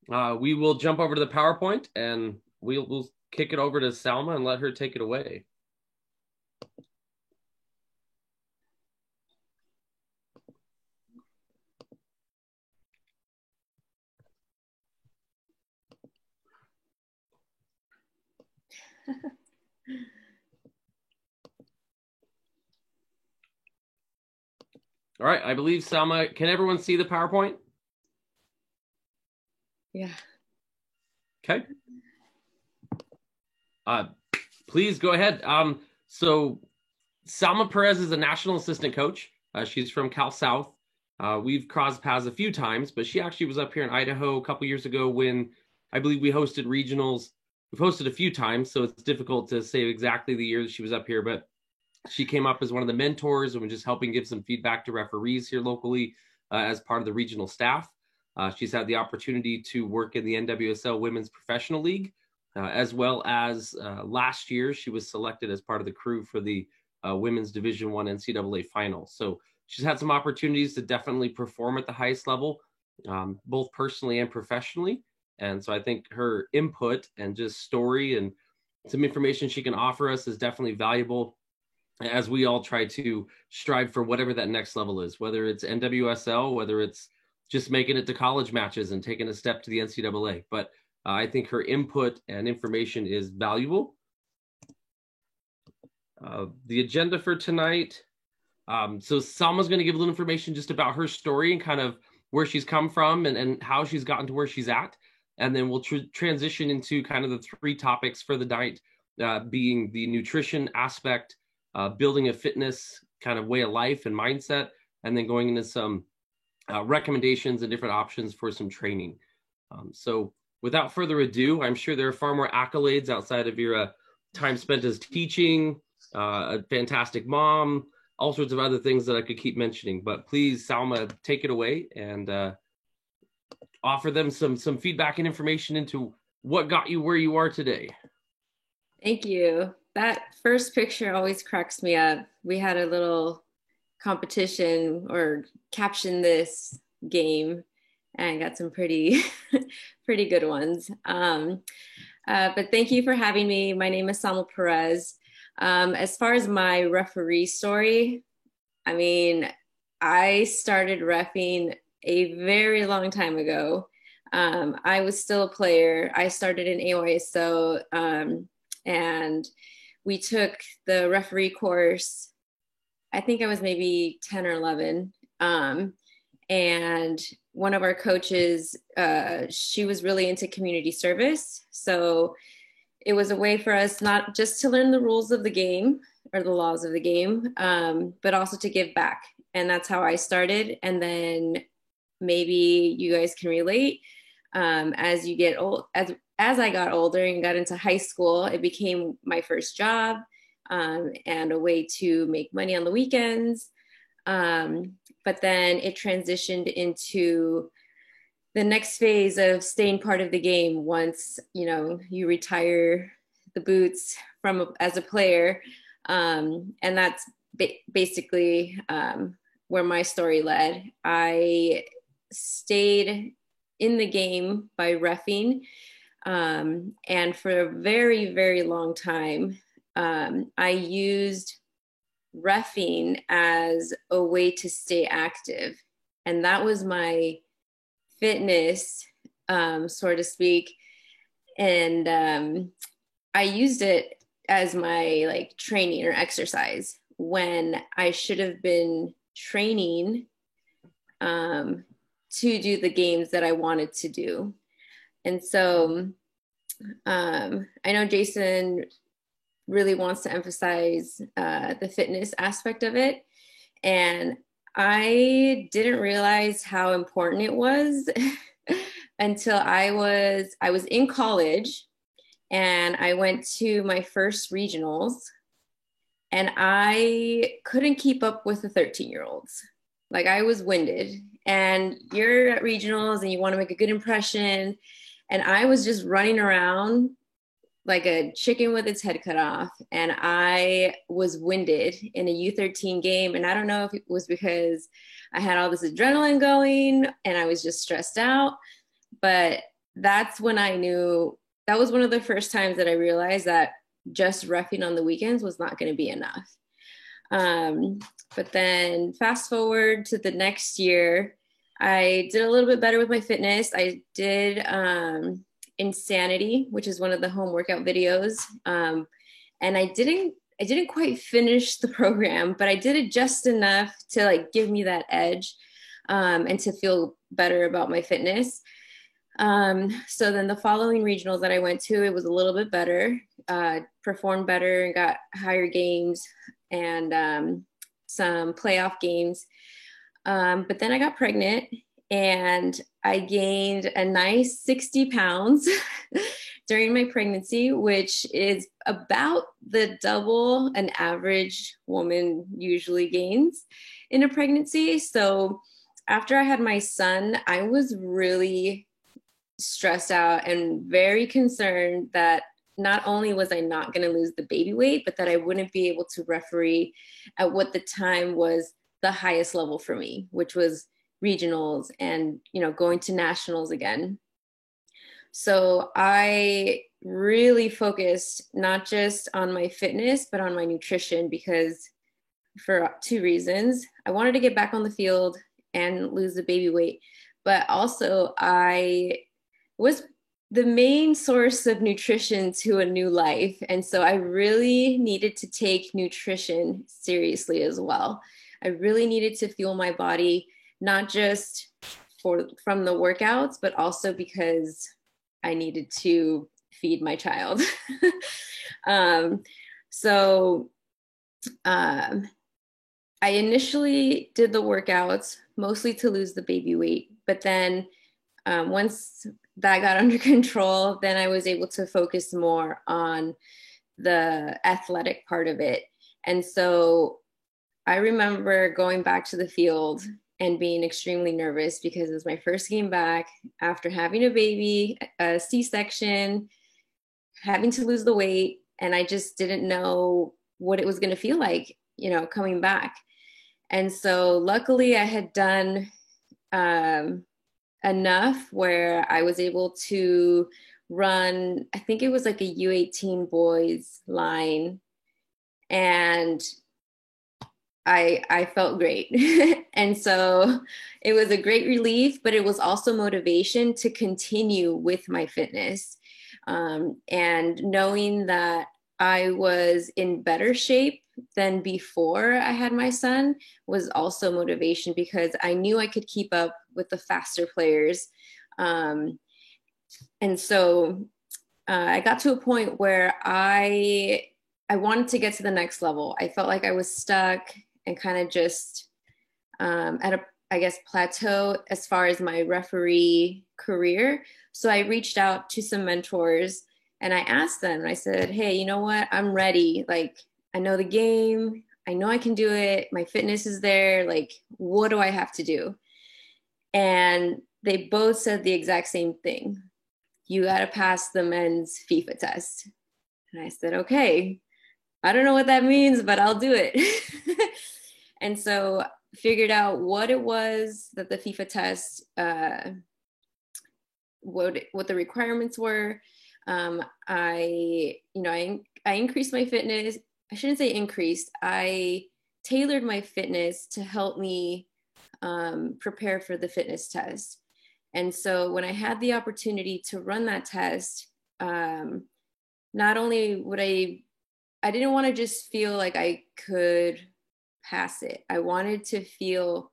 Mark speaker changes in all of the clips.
Speaker 1: We will jump over to the PowerPoint and we'll kick it over to Salma and let her take it away. All right, I believe Salma, can everyone see the PowerPoint?
Speaker 2: Yeah.
Speaker 1: Okay. Please go ahead. So Salma Perez is a national assistant coach. She's from Cal South. We've crossed paths a few times, but she actually was up here in Idaho a couple years ago when I believe we hosted regionals. We've hosted a few times, so it's difficult to say exactly the year that she was up here, but she came up as one of the mentors and was just helping give some feedback to referees here locally as part of the regional staff. She's had the opportunity to work in the NWSL Women's Professional League, as well as last year she was selected as part of the crew for the Women's Division I NCAA final. So she's had some opportunities to definitely perform at the highest level, both personally and professionally. And so I think her input and just story and some information she can offer us is definitely valuable as we all try to strive for whatever that next level is, whether it's NWSL, whether it's just making it to college matches and taking a step to the NCAA. But I think her input and information is valuable. The agenda for tonight. So Salma's going to give a little information just about her story and kind of where she's come from and how she's gotten to where she's at. And then we'll transition into kind of the three topics for the night, being the nutrition aspect, building a fitness kind of way of life and mindset, and then going into some recommendations and different options for some training. So without further ado, I'm sure there are far more accolades outside of your time spent as teaching, a fantastic mom, all sorts of other things that I could keep mentioning. But please, Salma, take it away and offer them some feedback and information into what got you where you are today.
Speaker 2: Thank you. That first picture always cracks me up. We had a little competition or caption this game and got some pretty pretty good ones. But thank you for having me. My name is Salma Perez. As far as my referee story, I mean, I started reffing a very long time ago. I was still a player. I started in AYSO, and we took the referee course. I think I was maybe 10 or 11. And one of our coaches, she was really into community service. So it was a way for us not just to learn the rules of the game or the laws of the game, but also to give back. And that's how I started. And then maybe you guys can relate. As you get old, as I got older and got into high school, it became my first job, and a way to make money on the weekends. But then it transitioned into the next phase of staying part of the game once you retire the boots from as a player, and that's basically where my story led. I stayed in the game by reffing, and for a very, very long time, I used reffing as a way to stay active. And that was my fitness, so to speak. And I used it as my training or exercise when I should have been training to do the games that I wanted to do. And so I know Jason really wants to emphasize the fitness aspect of it. And I didn't realize how important it was until I was in college and I went to my first regionals and I couldn't keep up with the 13-year-olds. Like I was winded, and you're at regionals and you want to make a good impression. And I was just running around like a chicken with its head cut off. And I was winded in a U13 game. And I don't know if it was because I had all this adrenaline going and I was just stressed out, but that's when I knew, that was one of the first times that I realized that just reffing on the weekends was not going to be enough. Um, but then fast forward to the next year, I did a little bit better with my fitness. I did Insanity, which is one of the home workout videos. And I didn't quite finish the program, but I did it just enough to like give me that edge, and to feel better about my fitness. So then the following regionals that I went to, it was a little bit better, performed better and got higher games and some playoff games. But then I got pregnant and I gained a nice 60 pounds during my pregnancy, which is about the double an average woman usually gains in a pregnancy. So after I had my son, I was really stressed out and very concerned that not only was I not going to lose the baby weight, but that I wouldn't be able to referee at what the time was the highest level for me, which was regionals and, going to nationals again. So I really focused not just on my fitness, but on my nutrition, because for two reasons. I wanted to get back on the field and lose the baby weight, but also I was the main source of nutrition to a new life. And so I really needed to take nutrition seriously as well. I really needed to fuel my body, not just from the workouts, but also because I needed to feed my child. um, so um, I initially did the workouts mostly to lose the baby weight, but then once that got under control, then I was able to focus more on the athletic part of it. And so I remember going back to the field and being extremely nervous because it was my first game back after having a baby, a C-section, having to lose the weight, and I just didn't know what it was going to feel like, coming back. And so luckily I had done enough where I was able to run, I think it was like a U18 boys line. And I felt great. And so it was a great relief, but it was also motivation to continue with my fitness. And knowing that I was in better shape than before I had my son was also motivation, because I knew I could keep up with the faster players. And so I got to a point where I wanted to get to the next level. I felt like I was stuck and kind of just at a, I guess, plateau as far as my referee career. So I reached out to some mentors and I asked them, I said, hey, you know what? I'm ready. Like, I know the game. I know I can do it. My fitness is there. Like, what do I have to do? And they both said the exact same thing. You got to pass the men's FIFA test. And I said, okay, I don't know what that means, but I'll do it. And so figured out what it was that the FIFA test, what the requirements were. I increased my fitness. I shouldn't say increased. I tailored my fitness to help me prepare for the fitness test. And so when I had the opportunity to run that test, not only would I didn't want to just feel like I could pass it. I wanted to feel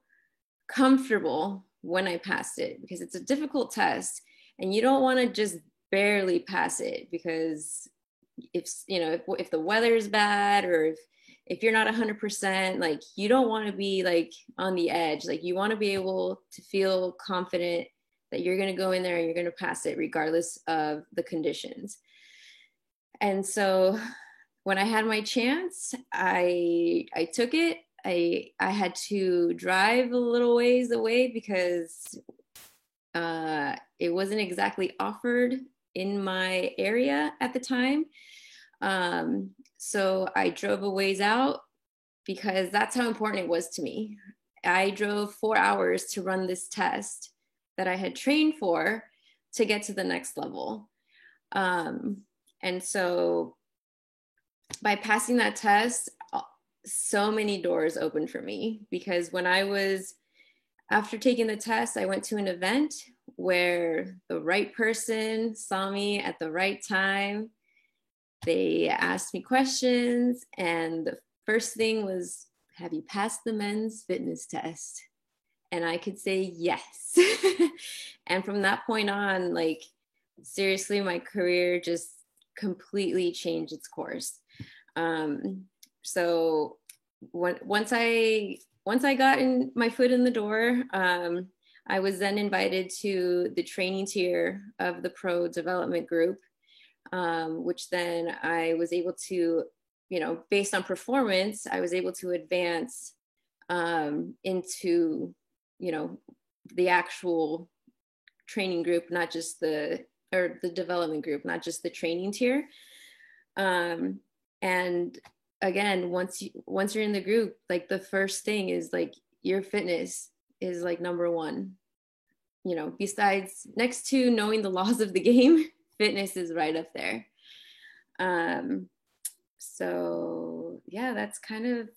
Speaker 2: comfortable when I passed it, because it's a difficult test and you don't want to just barely pass it, because if the weather is bad, or if you're not 100%, like, you don't want to be like on the edge. Like, you want to be able to feel confident that you're going to go in there and you're going to pass it regardless of the conditions. And so when I had my chance, I took it. I had to drive a little ways away because it wasn't exactly offered in my area at the time. So I drove a ways out because that's how important it was to me. I drove 4 hours to run this test that I had trained for, to get to the next level. And so by passing that test, so many doors opened for me, because after taking the test, I went to an event where the right person saw me at the right time. They asked me questions, and the first thing was, have you passed the men's fitness test? And I could say yes. And from that point on, like, seriously, my career just completely changed its course. So once I got in my foot in the door, I was then invited to the training tier of the pro development group, which then I was able to, based on performance, I was able to advance into, the actual training group, not just the development group, not just the training tier. And again, once you're in the group, like, the first thing is, like, your fitness is, like, number one. Besides, next to knowing the laws of the game, fitness is right up there. So yeah, that's kind of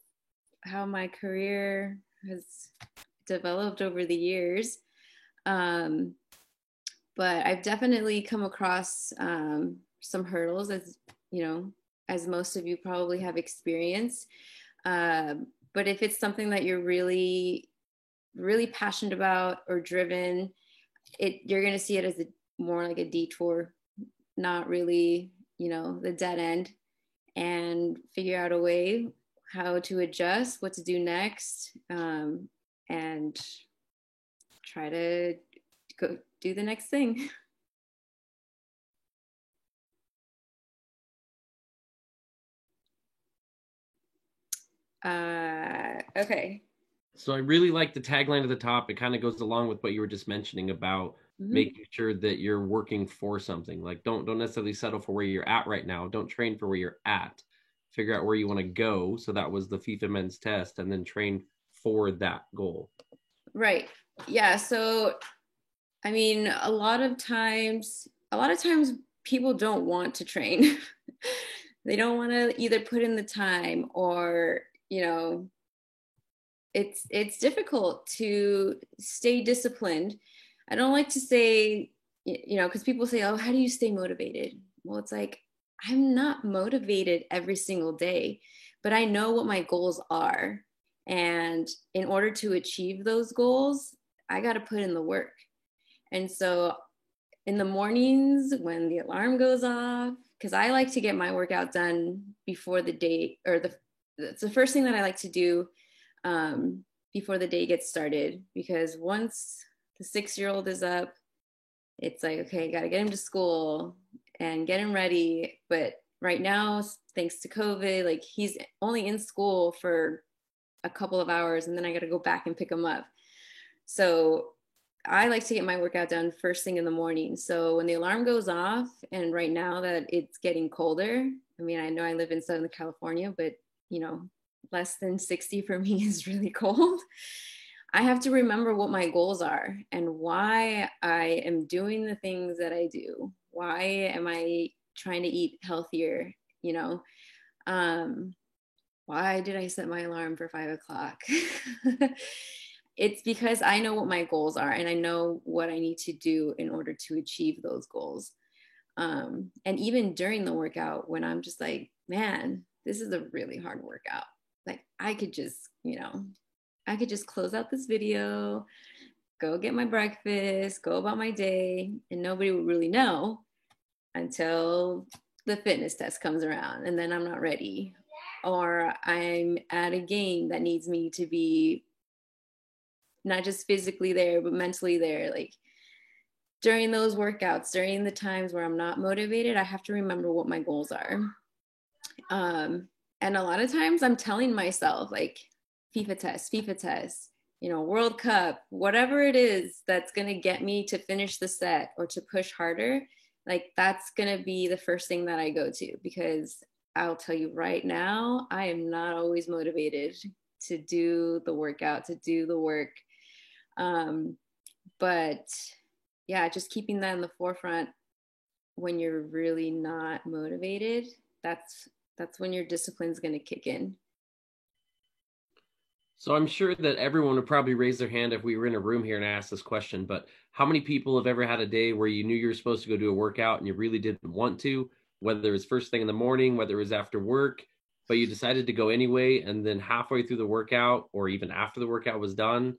Speaker 2: how my career has developed over the years. But I've definitely come across some hurdles, as most of you probably have experienced. But if it's something that you're really, really passionate about or driven, you're going to see it as more like a detour, not really, the dead end, and figure out a way how to adjust, what to do next, and try to go do the next thing. Okay.
Speaker 1: So I really like the tagline at the top. It kind of goes along with what you were just mentioning about making sure that you're working for something. Like, don't necessarily settle for where you're at right now. Don't train for where you're at. Figure out where you want to go. So that was the FIFA men's test, and then train for that goal.
Speaker 2: Right. Yeah. So, I mean, a lot of times people don't want to train. They don't want to either put in the time, or, it's difficult to stay disciplined. I don't like to say, because people say, oh, how do you stay motivated? Well, it's like, I'm not motivated every single day, but I know what my goals are. And in order to achieve those goals, I got to put in the work. And so in the mornings when the alarm goes off, because I like to get my workout done before the day, or it's the first thing that I like to do before the day gets started. Because once the 6-year-old is up, it's like, okay, got to get him to school and get him ready. But right now, thanks to COVID, like, he's only in school for a couple of hours, and then I got to go back and pick him up. So I like to get my workout done first thing in the morning. So when the alarm goes off, and right now that it's getting colder, I mean, I know I live in Southern California, but less than 60 for me is really cold. I have to remember what my goals are and why I am doing the things that I do. Why am I trying to eat healthier? Why did I set my alarm for 5 o'clock? It's because I know what my goals are, and I know what I need to do in order to achieve those goals. And even during the workout, when I'm just like, man, this is a really hard workout. Like, I could just close out this video, go get my breakfast, go about my day, and nobody would really know until the fitness test comes around, and then I'm not ready, or I'm at a game that needs me to be not just physically there, but mentally there. Like, during those workouts, during the times where I'm not motivated, I have to remember what my goals are. And a lot of times I'm telling myself, like, FIFA test, World Cup, whatever it is that's going to get me to finish the set or to push harder, like, that's going to be the first thing that I go to, because I'll tell you right now, I am not always motivated to do the workout, to do the work. But yeah, just keeping that in the forefront when you're really not motivated, that's when your discipline's going to kick in.
Speaker 1: So I'm sure that everyone would probably raise their hand if we were in a room here and asked this question, but how many people have ever had a day where you knew you were supposed to go do a workout and you really didn't want to, whether it was first thing in the morning, whether it was after work, but you decided to go anyway, and then halfway through the workout or even after the workout was done,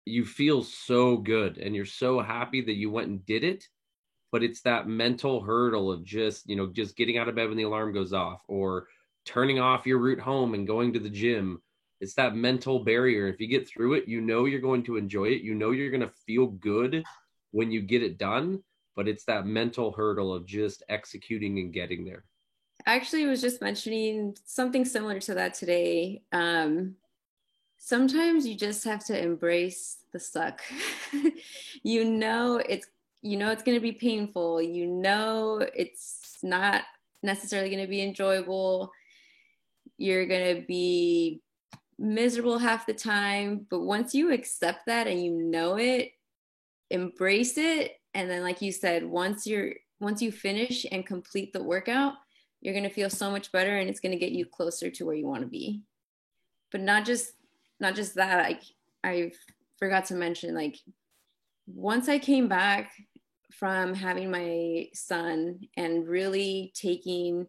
Speaker 1: you feel so good and you're so happy that you went and did it, but it's that mental hurdle of just, just getting out of bed when the alarm goes off or turning off your route home and going to the gym. It's that mental barrier. If you get through it, you're going to enjoy it. You're going to feel good when you get it done, but it's that mental hurdle of just executing and getting there.
Speaker 2: I actually was just mentioning something similar to that today. Sometimes you just have to embrace the suck. you know it's it's going to be painful. It's not necessarily going to be enjoyable. You're going to be miserable half the time, but once you accept that and it, embrace it, and then like you said, once you finish and complete the workout, you're going to feel so much better, and it's going to get you closer to where you want to be. But not just that, I forgot to mention, like, once I came back from having my son and really taking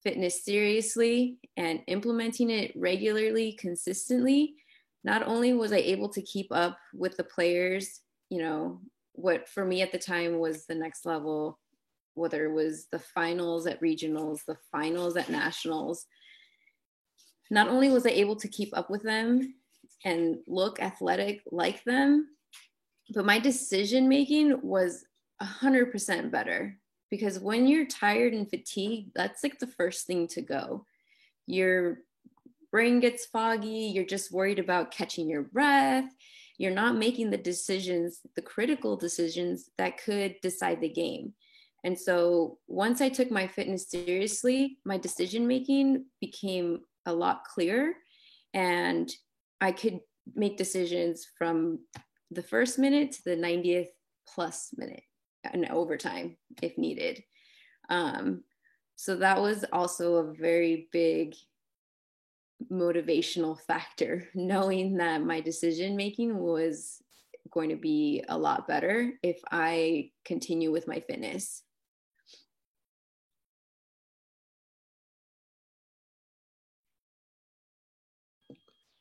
Speaker 2: fitness seriously and implementing it regularly, consistently, not only was I able to keep up with the players, what for me at the time was the next level, whether it was the finals at regionals, the finals at nationals, not only was I able to keep up with them and look athletic like them, but my decision making was 100% better. Because when you're tired and fatigued, that's like the first thing to go. Your brain gets foggy. You're just worried about catching your breath. You're not making the decisions, the critical decisions that could decide the game. And so once I took my fitness seriously, my decision making became a lot clearer, and I could make decisions from the first minute to the 90th plus minute and overtime if needed. So that was also a very big motivational factor, knowing that my decision making was going to be a lot better if I continue with my fitness.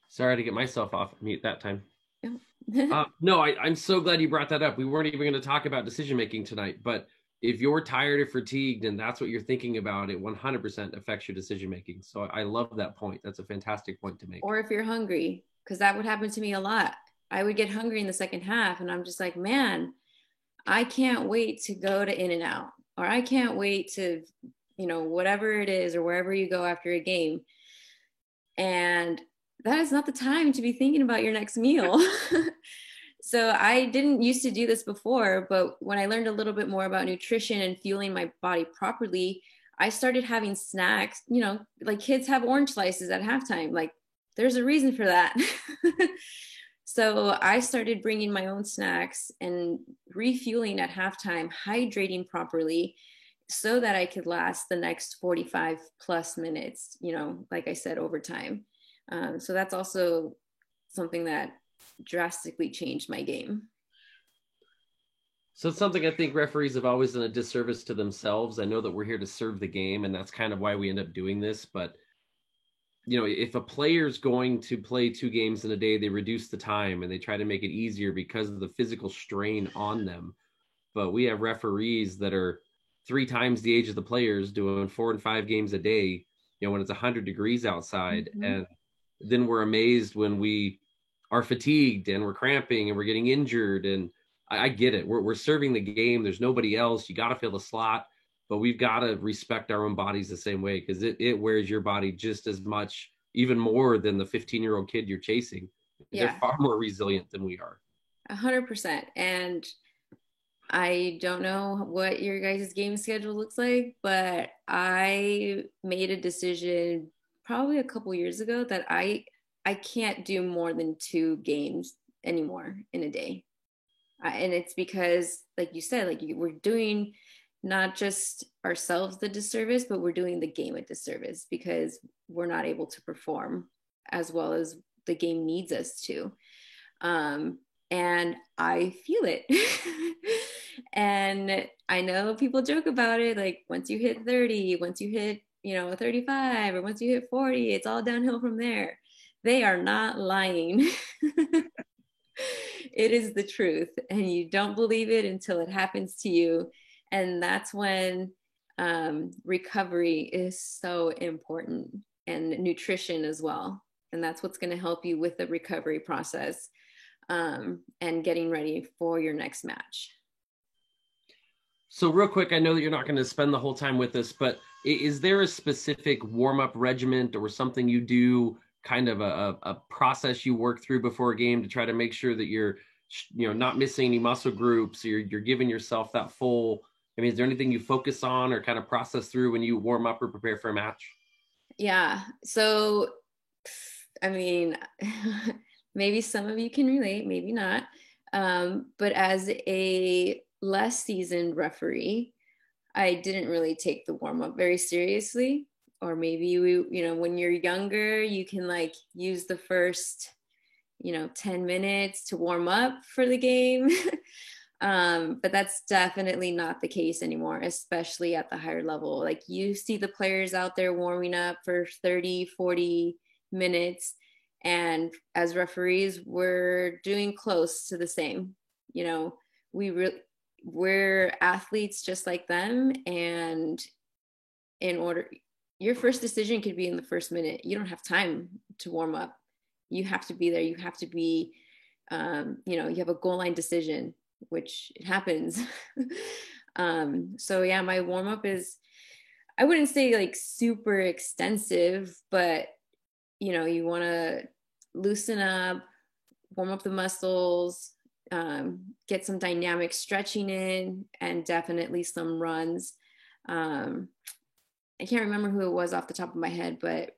Speaker 1: Sorry to get myself off mute that time.
Speaker 2: Yeah.
Speaker 1: No, I'm so glad you brought that up. We weren't even going to talk about decision making tonight, but if you're tired or fatigued and that's what you're thinking about, it 100% affects your decision making. So I love that point. That's a fantastic point to make.
Speaker 2: Or if you're hungry, because that would happen to me a lot. I would get hungry in the second half, and I'm just like, man, I can't wait to go to In-N-Out, or I can't wait to, whatever it is, or wherever you go after a game. And that is not the time to be thinking about your next meal. So I didn't used to do this before, but when I learned a little bit more about nutrition and fueling my body properly, I started having snacks, like kids have orange slices at halftime. Like, there's a reason for that. So I started bringing my own snacks and refueling at halftime, hydrating properly so that I could last the next 45 plus minutes, like I said, overtime. So that's also something that drastically changed my game.
Speaker 1: So it's something I think referees have always done a disservice to themselves. I know that we're here to serve the game, and that's kind of why we end up doing this. But, if a player's going to play 2 games in a day, they reduce the time and they try to make it easier because of the physical strain on them. But we have referees that are 3 times the age of the players doing 4 and 5 games a day, when it's 100 degrees outside. Mm-hmm. And then we're amazed when we are fatigued and we're cramping and we're getting injured. And I get it. We're serving the game. There's nobody else. You got to fill the slot, but we've got to respect our own bodies the same way, because it wears your body just as much, even more than the 15-year-old kid you're chasing. Yeah. They're far more resilient than we are.
Speaker 2: 100%. And I don't know what your guys' game schedule looks like, but I made a decision probably a couple years ago that I can't do more than 2 games anymore in a day. And it's because, like you said, we're doing not just ourselves the disservice, but we're doing the game a disservice because we're not able to perform as well as the game needs us to. And I feel it. And I know people joke about it, like once you hit 30, once you hit, 35, or once you hit 40, it's all downhill from there. They are not lying. It is the truth, and you don't believe it until it happens to you. And that's when recovery is so important, and nutrition as well. And that's what's going to help you with the recovery process, and getting ready for your next match.
Speaker 1: So real quick, I know that you're not going to spend the whole time with us, but is there a specific warm-up regimen or something you do, kind of a process you work through before a game to try to make sure that you're, not missing any muscle groups, or you're giving yourself that full, is there anything you focus on or kind of process through when you warm up or prepare for a match?
Speaker 2: Yeah. So, maybe some of you can relate, maybe not. But as a less seasoned referee, I didn't really take the warm up very seriously. Or maybe when you're younger, you can like use the first, 10 minutes to warm up for the game. But that's definitely not the case anymore, especially at the higher level. Like you see the players out there warming up for 30, 40 minutes. And as referees, we're doing close to the same. We're athletes just like them. And your first decision could be in the first minute. You don't have time to warm up. You have to be there. You have to be, you have a goal line decision, which it happens. So yeah, my warm up is, I wouldn't say like super extensive, but you want to loosen up, warm up the muscles, get some dynamic stretching in, and definitely some runs. I can't remember who it was off the top of my head, but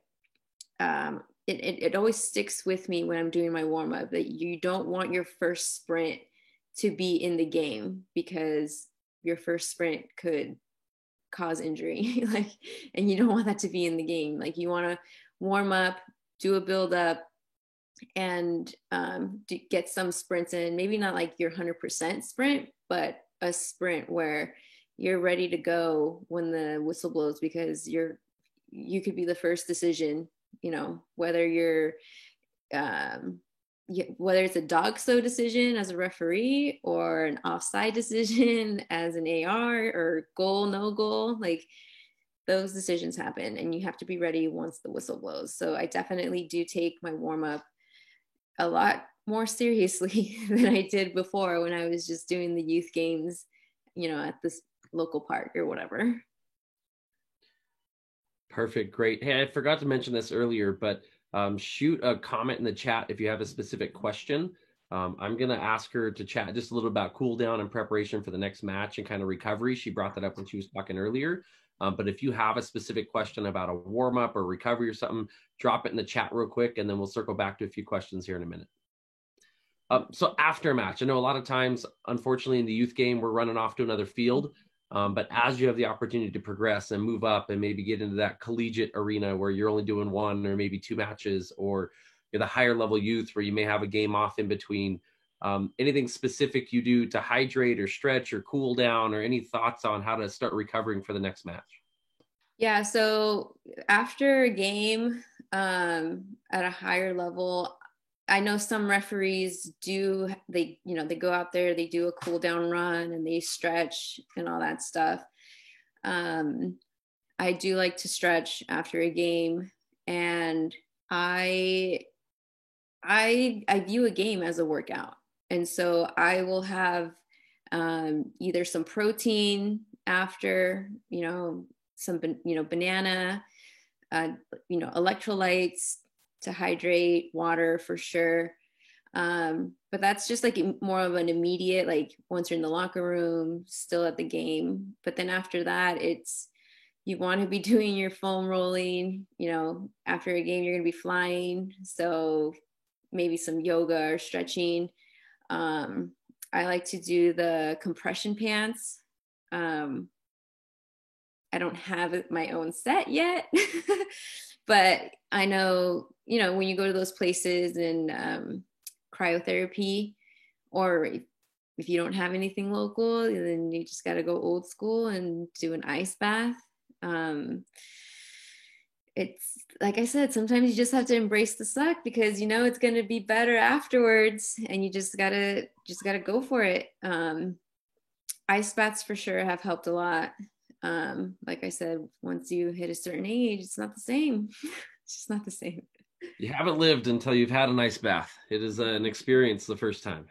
Speaker 2: it always sticks with me when I'm doing my warm up, that you don't want your first sprint to be in the game, because your first sprint could cause injury. And you don't want that to be in the game. Like you want to warm up, do a build up, and get some sprints in. Maybe not like your 100% sprint, but a sprint where you're ready to go when the whistle blows, because you could be the first decision, whether you're whether it's a dog so decision as a referee, or an offside decision as an AR, or goal, no goal, like those decisions happen, and you have to be ready once the whistle blows. So I definitely do take my warm up a lot more seriously than I did before, when I was just doing the youth games, at this local park or whatever.
Speaker 1: Perfect. Great. Hey, I forgot to mention this earlier, but shoot a comment in the chat if you have a specific question. I'm going to ask her to chat just a little about cool down and preparation for the next match and kind of recovery. She brought that up when she was talking earlier. But if you have a specific question about a warm up or recovery or something, drop it in the chat real quick, and then we'll circle back to a few questions here in a minute. So after a match, I know a lot of times, unfortunately, in the youth game, we're running off to another field. But as you have the opportunity to progress and move up and maybe get into that collegiate arena where you're only doing one or maybe two matches, or you're the higher level youth where you may have a game off in between, anything specific you do to hydrate or stretch or cool down, or any thoughts on how to start recovering for the next match?
Speaker 2: Yeah, so after a game at a higher level, I know some referees they go out there, they do a cool down run and they stretch and all that stuff. I do like to stretch after a game, and I view a game as a workout. And so I will have either some protein after, some, banana, electrolytes to hydrate, water for sure. But that's just like more of an immediate, like once you're in the locker room, still at the game. But then after that, you want to be doing your foam rolling, after a game, you're going to be flying. So maybe some yoga or stretching. I like to do the compression pants. I don't have my own set yet, but I know, when you go to those places in cryotherapy, or if you don't have anything local, then you just got to go old school and do an ice bath. It's like I said, sometimes you just have to embrace the suck, because it's going to be better afterwards, and you just gotta go for it. Ice baths for sure have helped a lot. Like I said, once you hit a certain age, it's not the same. It's just not the same.
Speaker 1: You haven't lived until you've had an ice bath. It is an experience the first time.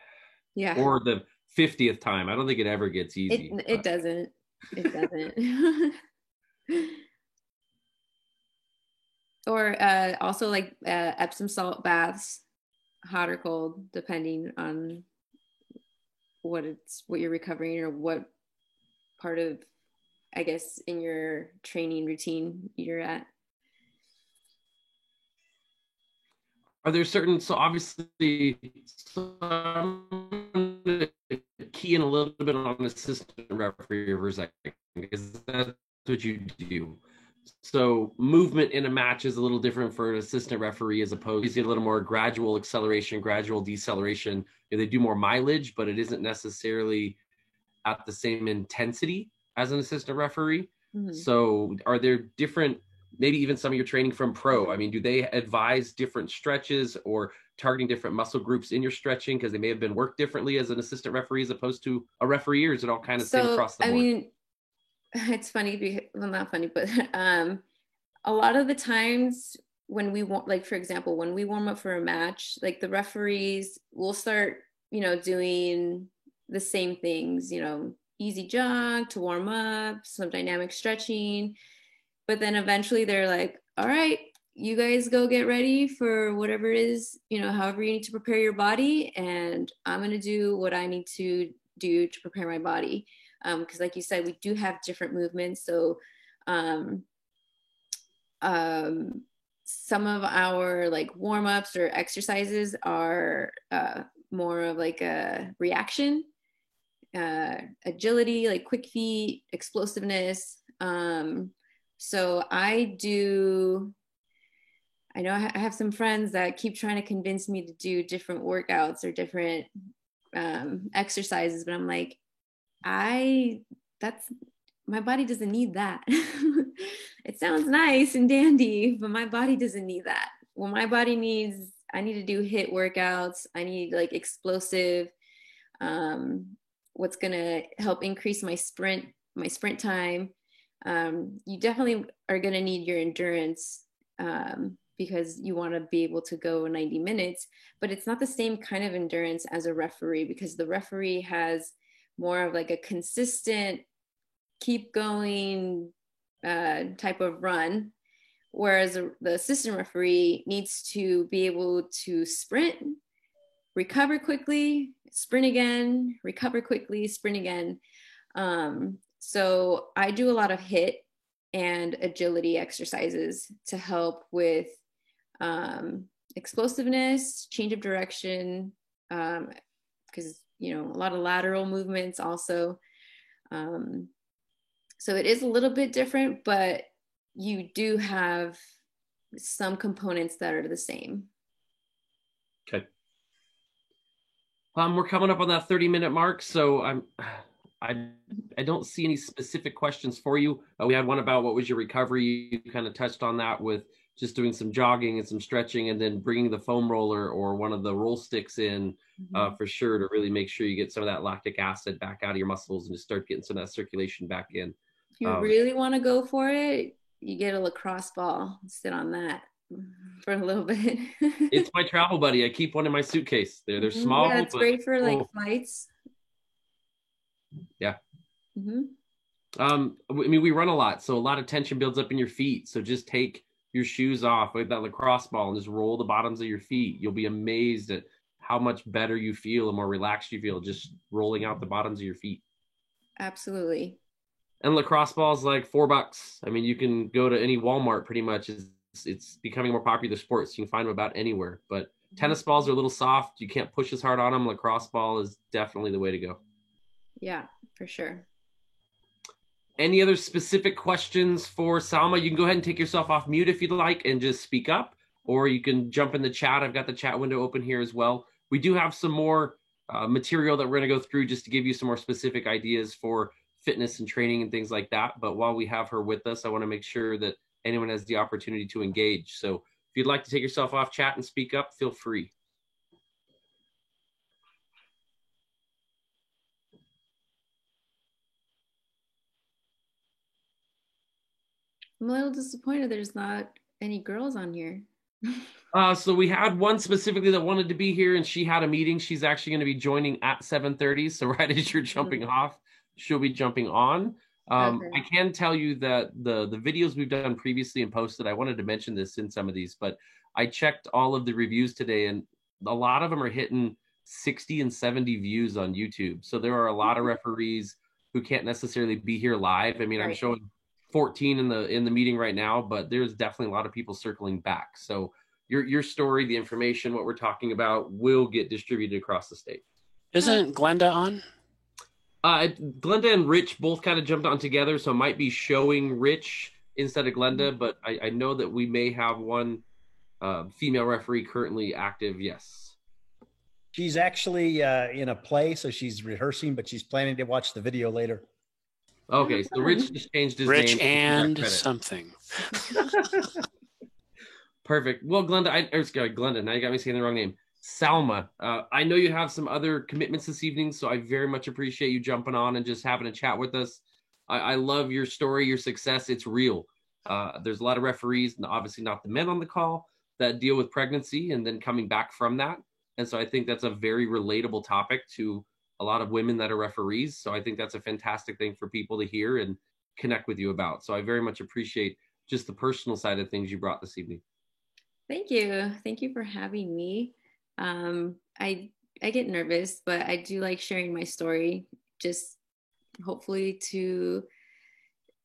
Speaker 2: Yeah.
Speaker 1: Or the 50th time. I don't think it ever gets easy.
Speaker 2: It doesn't. It doesn't. Or also like Epsom salt baths, hot or cold, depending on what you're recovering, or what part of, I guess, in your training routine you're at.
Speaker 1: Are there certain, so obviously, key in a little bit on assistant referee for a second, because that's what you do. So movement in a match is a little different for an assistant referee, as opposed to a little more gradual acceleration, gradual deceleration. They do more mileage, but it isn't necessarily at the same intensity as an assistant referee. Mm-hmm. So are there different, maybe even some of your training from pro? I mean, do they advise different stretches or targeting different muscle groups in your stretching because they may have been worked differently as an assistant referee as opposed to a referee, or is it all kind of same across the board?
Speaker 2: I mean, it's funny, well, not funny, but a lot of the times when we want, like, for example, when we warm up for a match, like the referees will start, doing the same things, easy jog to warm up, some dynamic stretching. But then eventually they're like, all right, you guys go get ready for whatever it is, however you need to prepare your body. And I'm going to do what I need to do to prepare my body. Because like you said, we do have different movements. So some of our like warm-ups or exercises are more of like a reaction, agility, like quick feet, explosiveness. So I know I have some friends that keep trying to convince me to do different workouts or different exercises, but I'm like, my body doesn't need that. It sounds nice and dandy, but my body doesn't need that. What my body needs, I need to do HIIT workouts. I need like explosive, what's going to help increase my sprint time. You definitely are going to need your endurance, because you want to be able to go 90 minutes, but it's not the same kind of endurance as a referee, because the referee has more of like a consistent, keep going type of run, whereas the assistant referee needs to be able to sprint, recover quickly, sprint again, recover quickly, sprint again. So I do a lot of HIIT and agility exercises to help with explosiveness, change of direction, because a lot of lateral movements also. So it is a little bit different, but you do have some components that are the same.
Speaker 1: Okay. We're coming up on that 30-minute mark, so I don't see any specific questions for you. We had one about what was your recovery. You kind of touched on that with just doing some jogging and some stretching, and then bringing the foam roller or one of the roll sticks in for sure, to really make sure you get some of that lactic acid back out of your muscles and just start getting some of that circulation back in.
Speaker 2: If you really want to go for it, you get a lacrosse ball, sit on that for a little bit.
Speaker 1: It's my travel buddy. I keep one in my suitcase. They're small.
Speaker 2: Yeah, it's great for like flights.
Speaker 1: Yeah. I mean, we run a lot, so a lot of tension builds up in your feet. So just take your shoes off with that lacrosse ball and just roll the bottoms of your feet. You'll be amazed at how much better you feel and more relaxed you feel just rolling out the bottoms of your feet.
Speaker 2: Absolutely.
Speaker 1: And lacrosse balls like $4. I mean, you can go to any Walmart pretty much. It's becoming more popular sport, so you can find them about anywhere. But Tennis balls are a little soft. You can't push as hard on them. Lacrosse ball is definitely the way to go.
Speaker 2: Yeah, for sure.
Speaker 1: Any other specific questions for Salma? You can go ahead and take yourself off mute if you'd like and just speak up, or you can jump in the chat. I've got the chat window open here as well. We do have some more material that we're going to go through just to give you some more specific ideas for fitness and training and things like that. But while we have her with us, I want to make sure that anyone has the opportunity to engage. So if you'd like to take yourself off chat and speak up, feel free.
Speaker 2: I'm a little disappointed there's not any girls on here.
Speaker 1: So we had one specifically that wanted to be here, and she had a meeting. She's actually going to be joining at 7:30. So right as you're jumping off, she'll be jumping on. Okay. I can tell you that the videos we've done previously and posted, I wanted to mention this in some of these, but I checked all of the reviews today, and a lot of them are hitting 60 and 70 views on YouTube. So there are a lot of referees who can't necessarily be here live. I mean, right. I'm showing 14 in the meeting right now, but there's definitely a lot of people circling back. So your story, the information, what we're talking about will get distributed across the state.
Speaker 3: Isn't Glenda on?
Speaker 1: Glenda and Rich both kind of jumped on together, so it might be showing Rich instead of Glenda, but I know that we may have one female referee currently active, yes.
Speaker 4: She's actually in a play, so she's rehearsing, but she's planning to watch the video later.
Speaker 1: Okay, so Rich just changed his
Speaker 3: name. Rich
Speaker 1: and
Speaker 3: something.
Speaker 1: Perfect. Well, Glenda, now you got me saying the wrong name. Salma, I know you have some other commitments this evening, so I very much appreciate you jumping on and just having a chat with us. I love your story, your success. It's real. There's a lot of referees, and obviously not the men on the call, that deal with pregnancy and then coming back from that. And so I think that's a very relatable topic to a lot of women that are referees. So I think that's a fantastic thing for people to hear and connect with you about. So I very much appreciate just the personal side of things you brought this evening.
Speaker 2: Thank you. Thank you for having me. I get nervous, but I do like sharing my story, just hopefully to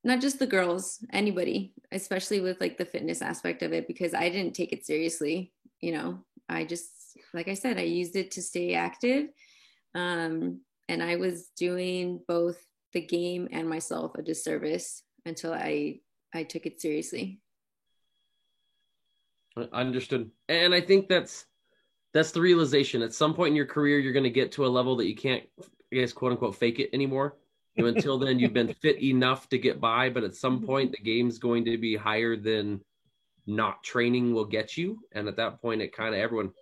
Speaker 2: not just the girls, anybody, especially with like the fitness aspect of it, because I didn't take it seriously. You know, I just, like I said, I used it to stay active. And I was doing both the game and myself a disservice until I took it seriously.
Speaker 1: Understood. And I think that's the realization. At some point in your career, you're going to get to a level that you can't, I guess, quote unquote, fake it anymore. Until then, you've been fit enough to get by. But at some point, the game's going to be higher than not training will get you. And at that point, it kind of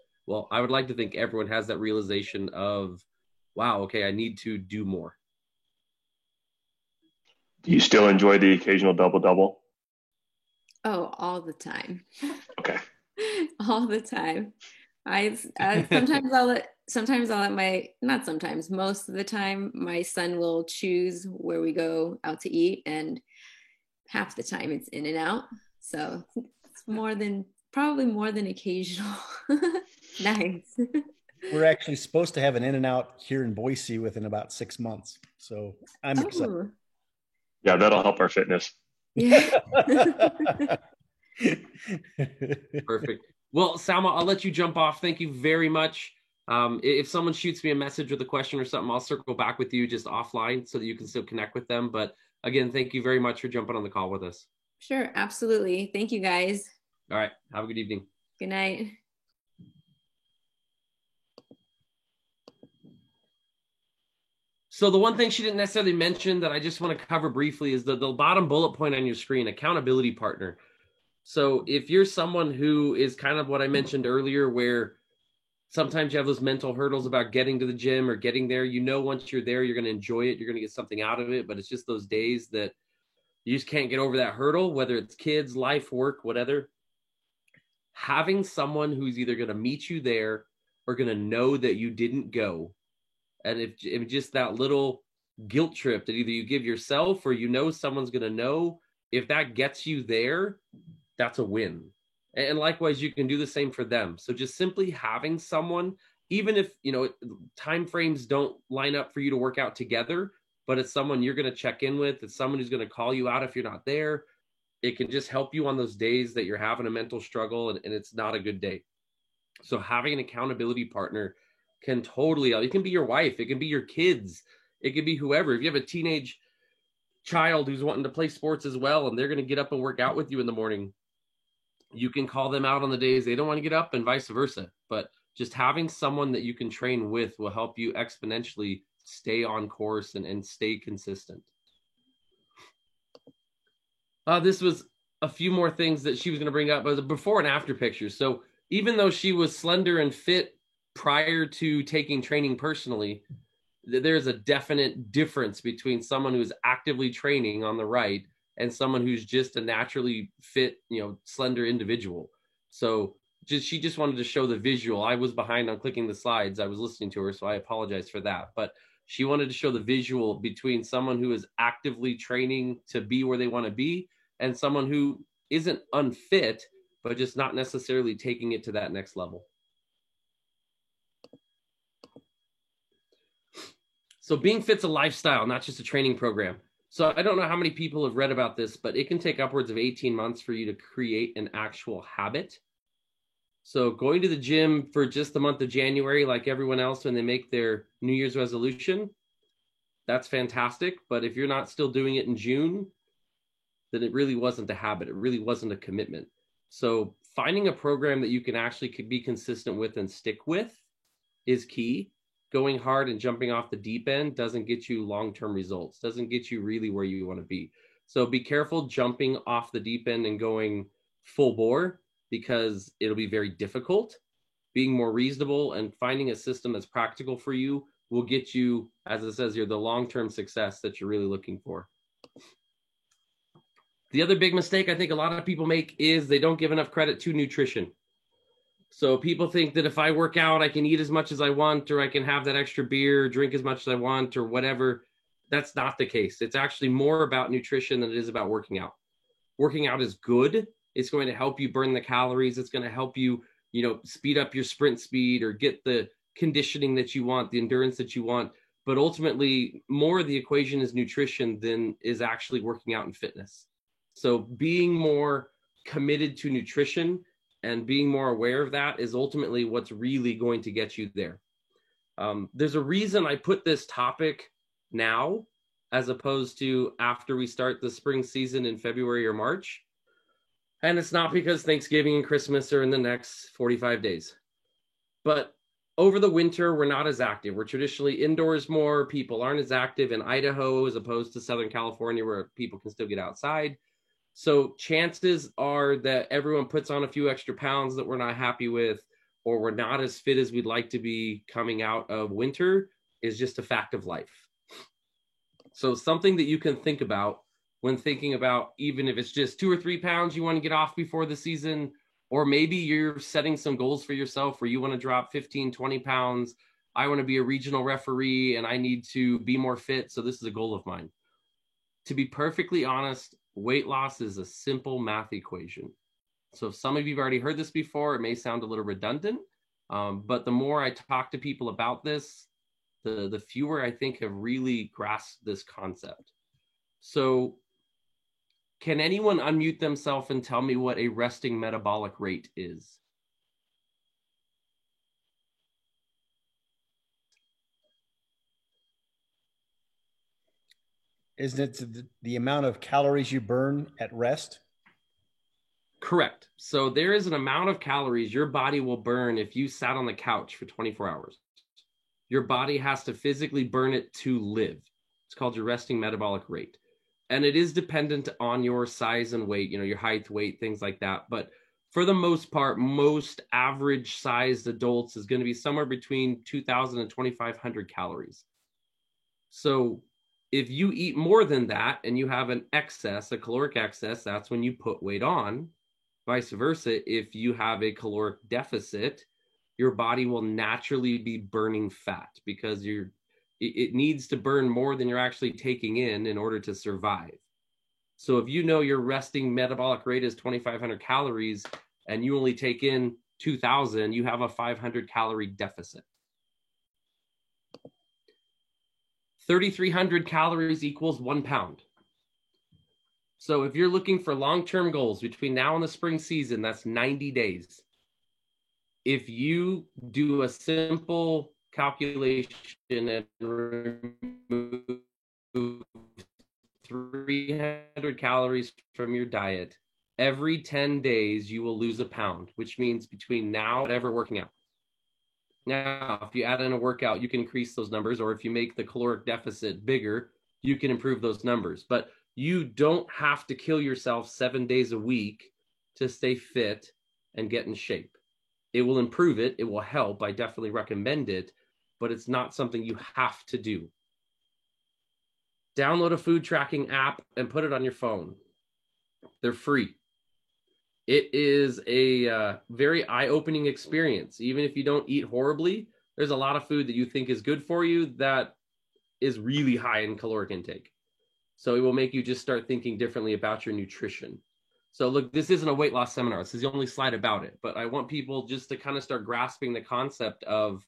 Speaker 1: I would like to think everyone has that realization of, wow, okay, I need to do more.
Speaker 5: Do you still enjoy the occasional double-double?
Speaker 2: Oh, all the time.
Speaker 5: Okay.
Speaker 2: All the time. Most of the time, my son will choose where we go out to eat, and half the time it's In-N-Out. So it's probably more than occasional. Nice.
Speaker 4: We're actually supposed to have an In-N-Out here in Boise within about 6 months. So I'm excited.
Speaker 5: Yeah, that'll help our fitness.
Speaker 2: Yeah.
Speaker 1: Perfect. Well, Salma, I'll let you jump off. Thank you very much. If someone shoots me a message with a question or something, I'll circle back with you just offline so that you can still connect with them. But again, thank you very much for jumping on the call with us.
Speaker 2: Sure, absolutely. Thank you, guys.
Speaker 1: All right. Have a good evening.
Speaker 2: Good night.
Speaker 1: So the one thing she didn't necessarily mention that I just want to cover briefly is the bottom bullet point on your screen, accountability partner. So if you're someone who is kind of what I mentioned earlier, where sometimes you have those mental hurdles about getting to the gym or getting there, once you're there, you're going to enjoy it. You're going to get something out of it. But it's just those days that you just can't get over that hurdle, whether it's kids, life, work, whatever. Having someone who's either going to meet you there or going to know that you didn't go. And if just that little guilt trip that either you give yourself or someone's going to know, if that gets you there, that's a win. And likewise, you can do the same for them. So just simply having someone, even if, time frames don't line up for you to work out together, but it's someone you're going to check in with. It's someone who's going to call you out if you're not there. It can just help you on those days that you're having a mental struggle and it's not a good day. So having an accountability partner can totally, it can be your wife, it can be your kids, it can be whoever. If you have a teenage child who's wanting to play sports as well, and they're going to get up and work out with you in the morning, you can call them out on the days they don't want to get up and vice versa. But just having someone that you can train with will help you exponentially stay on course and stay consistent. This was a few more things that she was going to bring up, but before and after pictures. So even though she was slender and fit prior to taking training personally, there's a definite difference between someone who's actively training on the right and someone who's just a naturally fit, slender individual. So she just wanted to show the visual. I was behind on clicking the slides. I was listening to her, so I apologize for that. But she wanted to show the visual between someone who is actively training to be where they want to be and someone who isn't unfit, but just not necessarily taking it to that next level. So being fit's a lifestyle, not just a training program. So I don't know how many people have read about this, but it can take upwards of 18 months for you to create an actual habit. So going to the gym for just the month of January, like everyone else when they make their New Year's resolution, that's fantastic. But if you're not still doing it in June, then it really wasn't a habit. It really wasn't a commitment. So finding a program that you can actually be consistent with and stick with is key. Going hard and jumping off the deep end doesn't get you long-term results, doesn't get you really where you want to be. So be careful jumping off the deep end and going full bore, because it'll be very difficult. Being more reasonable and finding a system that's practical for you will get you, as it says here, the long-term success that you're really looking for. The other big mistake I think a lot of people make is they don't give enough credit to nutrition. So people think that if I work out, I can eat as much as I want, or I can have that extra beer, drink as much as I want, or whatever. That's not the case. It's actually more about nutrition than it is about working out. Working out is good. It's going to help you burn the calories. It's going to help you, speed up your sprint speed or get the conditioning that you want, the endurance that you want. But ultimately, more of the equation is nutrition than is actually working out and fitness. So being more committed to nutrition and being more aware of that is ultimately what's really going to get you there. There's a reason I put this topic now as opposed to after we start the spring season in February or March. And it's not because Thanksgiving and Christmas are in the next 45 days. But over the winter, we're not as active. We're traditionally indoors more. People aren't as active in Idaho as opposed to Southern California, where people can still get outside. So chances are that everyone puts on a few extra pounds that we're not happy with, or we're not as fit as we'd like to be coming out of winter is just a fact of life. So something that you can think about when thinking about, even if it's just 2 or 3 pounds you want to get off before the season, or maybe you're setting some goals for yourself where you want to drop 15, 20 pounds. I want to be a regional referee and I need to be more fit. So this is a goal of mine. To be perfectly honest, weight loss is a simple math equation. So some of you have already heard this before. It may sound a little redundant, but the more I talk to people about this, the fewer I think have really grasped this concept. So can anyone unmute themselves and tell me what a resting metabolic rate is?
Speaker 4: Isn't it the amount of calories you burn at rest?
Speaker 1: Correct. So there is an amount of calories your body will burn if you sat on the couch for 24 hours. Your body has to physically burn it to live. It's called your resting metabolic rate. And it is dependent on your size and weight, your height, weight, things like that. But for the most part, most average sized adults is going to be somewhere between 2,000 and 2,500 calories. So if you eat more than that and you have an excess, a caloric excess, that's when you put weight on. Vice versa, if you have a caloric deficit, your body will naturally be burning fat because it needs to burn more than you're actually taking in order to survive. So if you know your resting metabolic rate is 2,500 calories and you only take in 2,000, you have a 500 calorie deficit. 3,300 calories equals 1 pound. So if you're looking for long-term goals between now and the spring season, that's 90 days. if you do a simple calculation and remove 300 calories from your diet, every 10 days you will lose a pound, which means between now and ever working out. Now, if you add in a workout, you can increase those numbers, or if you make the caloric deficit bigger, you can improve those numbers. But you don't have to kill yourself 7 days a week to stay fit and get in shape. It will improve it. It will help. I definitely recommend it, but it's not something you have to do. Download a food tracking app and put it on your phone. They're free. It is a very eye-opening experience. Even if you don't eat horribly, there's a lot of food that you think is good for you that is really high in caloric intake. So it will make you just start thinking differently about your nutrition. So look, this isn't a weight loss seminar. This is the only slide about it. But I want people just to kind of start grasping the concept of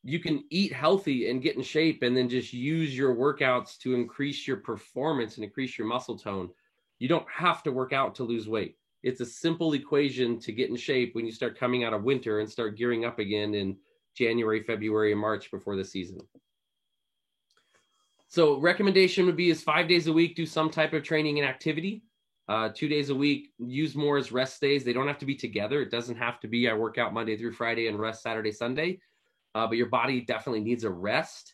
Speaker 1: you can eat healthy and get in shape and then just use your workouts to increase your performance and increase your muscle tone. You don't have to work out to lose weight. It's a simple equation to get in shape when you start coming out of winter and start gearing up again in January, February, and March before the season. So recommendation would be is 5 days a week, do some type of training and activity. 2 days a week, use more as rest days. They don't have to be together. It doesn't have to be I work out Monday through Friday and rest Saturday, Sunday. But your body definitely needs a rest.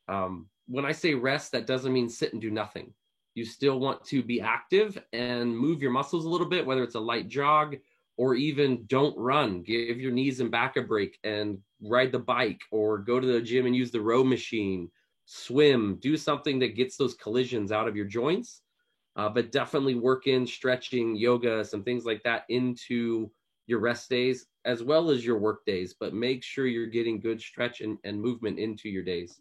Speaker 1: When I say rest, that doesn't mean sit and do nothing. You still want to be active and move your muscles a little bit, whether it's a light jog or even don't run. Give your knees and back a break and ride the bike or go to the gym and use the row machine, swim, do something that gets those collisions out of your joints. But definitely work in stretching, yoga, some things like that into your rest days as well as your work days. But make sure you're getting good stretch and movement into your days.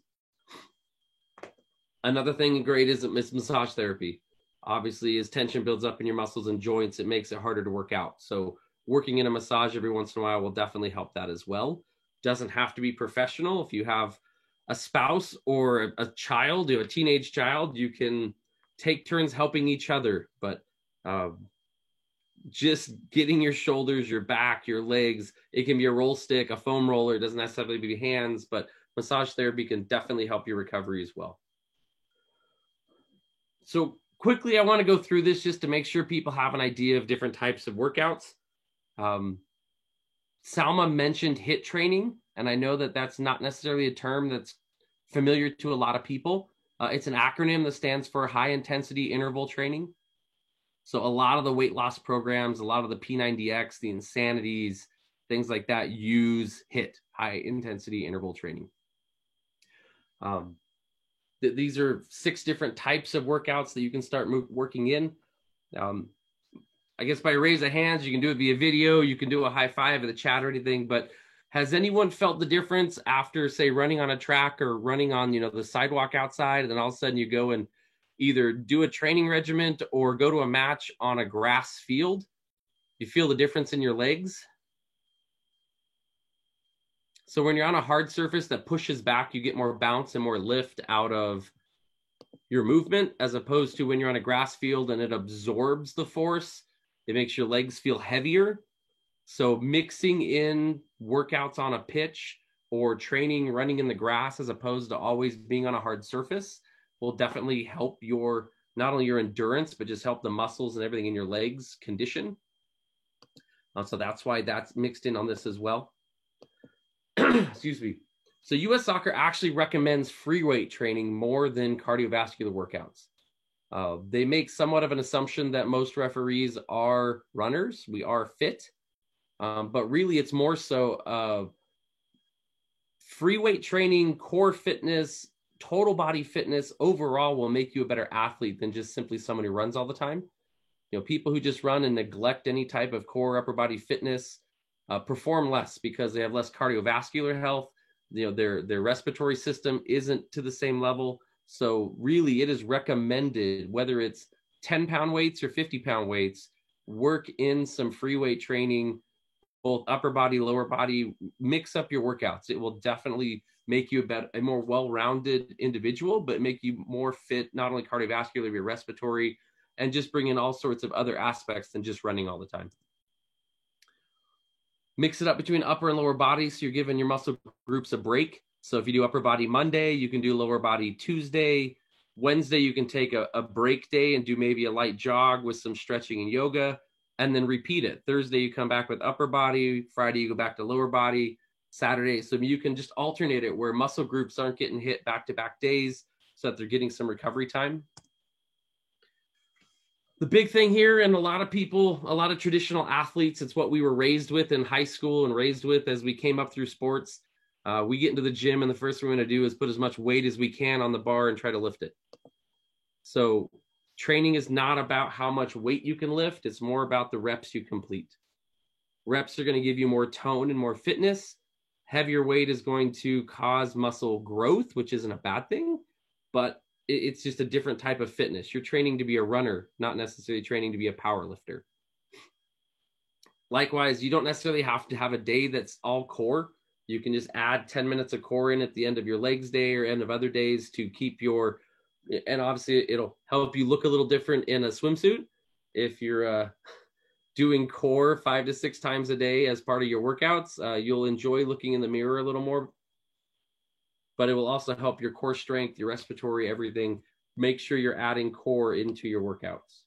Speaker 1: Another thing great is massage therapy. Obviously, as tension builds up in your muscles and joints, it makes it harder to work out. So working in a massage every once in a while will definitely help that as well. Doesn't have to be professional. If you have a spouse or a child, a teenage child, you can take turns helping each other. But just getting your shoulders, your back, your legs, it can be a roll stick, a foam roller. It doesn't necessarily be hands, but massage therapy can definitely help your recovery as well. So quickly, I want to go through this just to make sure people have an idea of different types of workouts. Salma mentioned HIIT training, and I know that that's not necessarily a term that's familiar to a lot of people. It's an acronym that stands for high intensity interval training. So a lot of the weight loss programs, a lot of the P90X, the Insanities, things like that use HIIT, high intensity interval training. These are 6 different types of workouts that you can start working in. I guess by raise of hands, you can do it via video. You can do a high five in the chat or anything. But has anyone felt the difference after, say, running on a track or running on, the sidewalk outside, and then all of a sudden you go and either do a training regimen or go to a match on a grass field? You feel the difference in your legs? So when you're on a hard surface that pushes back, you get more bounce and more lift out of your movement, as opposed to when you're on a grass field and it absorbs the force. It makes your legs feel heavier. So mixing in workouts on a pitch or training running in the grass as opposed to always being on a hard surface will definitely help your, not only your endurance, but just help the muscles and everything in your legs condition. So that's why that's mixed in on this as well. Excuse me. So US Soccer actually recommends free weight training more than cardiovascular workouts. They make somewhat of an assumption that most referees are runners. We are fit. But really it's more so free weight training, core fitness, total body fitness overall will make you a better athlete than just simply someone who runs all the time. People who just run and neglect any type of core upper body fitness perform less because they have less cardiovascular health. Their respiratory system isn't to the same level. So really it is recommended, whether it's 10-pound weights or 50-pound weights, work in some free weight training, both upper body, lower body, mix up your workouts. It will definitely make you a more well-rounded individual, but make you more fit, not only cardiovascular, but respiratory, and just bring in all sorts of other aspects than just running all the time. Mix it up between upper and lower body, so you're giving your muscle groups a break. So if you do upper body Monday, you can do lower body Tuesday. Wednesday, you can take a break day and do maybe a light jog with some stretching and yoga, and then repeat it. Thursday, you come back with upper body. Friday, you go back to lower body. Saturday, so you can just alternate it where muscle groups aren't getting hit back-to-back days so that they're getting some recovery time. The big thing here, and a lot of traditional athletes, it's what we were raised with in high school and raised with as we came up through sports. We get into the gym, and the first thing we're going to do is put as much weight as we can on the bar and try to lift it. So training is not about how much weight you can lift. It's more about the reps you complete. Reps are going to give you more tone and more fitness. Heavier weight is going to cause muscle growth, which isn't a bad thing, but it's just a different type of fitness. You're training to be a runner, not necessarily training to be a power lifter. Likewise, you don't necessarily have to have a day that's all core. You can just add 10 minutes of core in at the end of your legs day or end of other days to keep and obviously it'll help you look a little different in a swimsuit. If you're doing core 5 to 6 times a day as part of your workouts, you'll enjoy looking in the mirror a little more, but it will also help your core strength, your respiratory, everything. Make sure you're adding core into your workouts.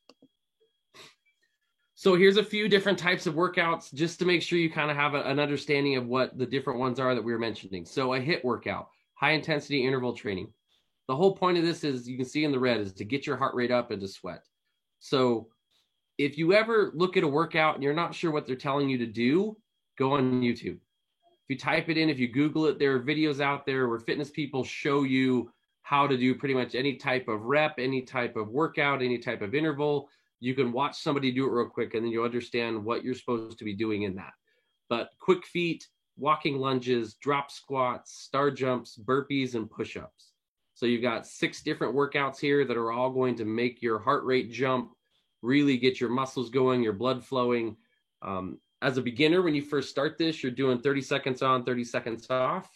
Speaker 1: So here's a few different types of workouts just to make sure you kind of have an understanding of what the different ones are that we were mentioning. So a HIIT workout, high intensity interval training. The whole point of this is, you can see in the red, is to get your heart rate up and to sweat. So if you ever look at a workout and you're not sure what they're telling you to do, go on YouTube. If you type it in, if you Google it, there are videos out there where fitness people show you how to do pretty much any type of rep, any type of workout, any type of interval. You can watch somebody do it real quick, and then you'll understand what you're supposed to be doing in that. But quick feet, walking lunges, drop squats, star jumps, burpees, and push-ups. So you've got 6 different workouts here that are all going to make your heart rate jump, really get your muscles going, your blood flowing. As a beginner, when you first start this, you're doing 30 seconds on, 30 seconds off.